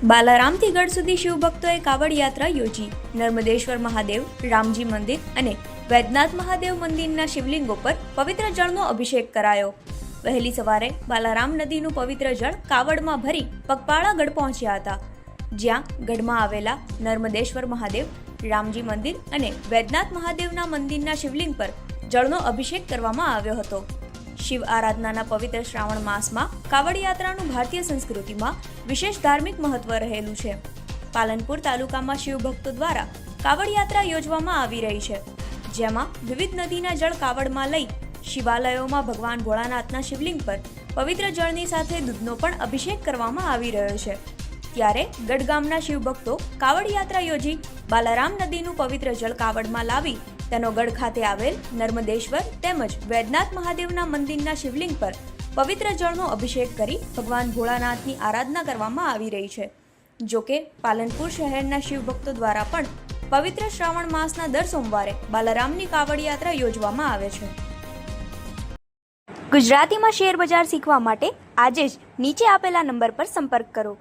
બાલારામથી ગઢ સુધી શિવભક્તોએ કાવડ યાત્રા યોજી. નર્મદેશ્વર મહાદેવ, રામજી મંદિર અને વૈદ્યનાથ મહાદેવ મંદિરના શિવલિંગો પર પવિત્ર જળનો અભિષેક કરાયો. વહેલી સવારે બાલારામ નદીનું પવિત્ર જળ કાવડમાં ભરી પગપાળા ગઢ પહોંચ્યા હતા, જ્યાં ગઢમાં આવેલા નર્મદેશ્વર મહાદેવ, રામજી મંદિર અને વૈદ્યનાથ મહાદેવના મંદિરના શિવલિંગ પર જળનો અભિષેક કરવામાં આવ્યો હતો. શિવ આરાધનાના પવિત્ર શ્રાવણ માસમાં કાવડ યાત્રાનું ભારતીય સંસ્કૃતિમાં વિશેષ ધાર્મિક મહત્વ રહેલું છે. પાલનપુર તાલુકામાં શિવભક્તો દ્વારા કાવડ યાત્રા યોજવામાં આવી રહી છે, જેમાં વિવિધ નદીના જળ કાવડમાં લઈ શિવાલયોમાં ભગવાન ભોળાનાથના શિવલિંગ પર પવિત્ર જળની સાથે દૂધનો પણ અભિષેક કરવામાં આવી રહ્યો છે. ત્યારે ગઢ ગામના શિવભક્તો કાવડ યાત્રા યોજી બાલારામ નદીનું પવિત્ર જળ કાવડમાં લાવી તેનો ગઢ ખાતે આવેલ નર્મદેશ્વર તેમજ વૈદ્યનાથ મહાદેવના મંદિરના શિવલિંગ પર પવિત્ર જળનો અભિષેક કરી ભગવાન ભોળાનાથની આરાધના કરવામાં આવી રહી છે. જોકે પાલનપુર શહેરના શિવભક્તો દ્વારા પણ પવિત્ર શ્રાવણ માસના દર સોમવારે બાલારામની કાવડ યાત્રા યોજવામાં આવે છે. ગુજરાતીમાં શેર બજાર શીખવા માટે આજે જ નીચે આપેલા નંબર પર સંપર્ક કરો.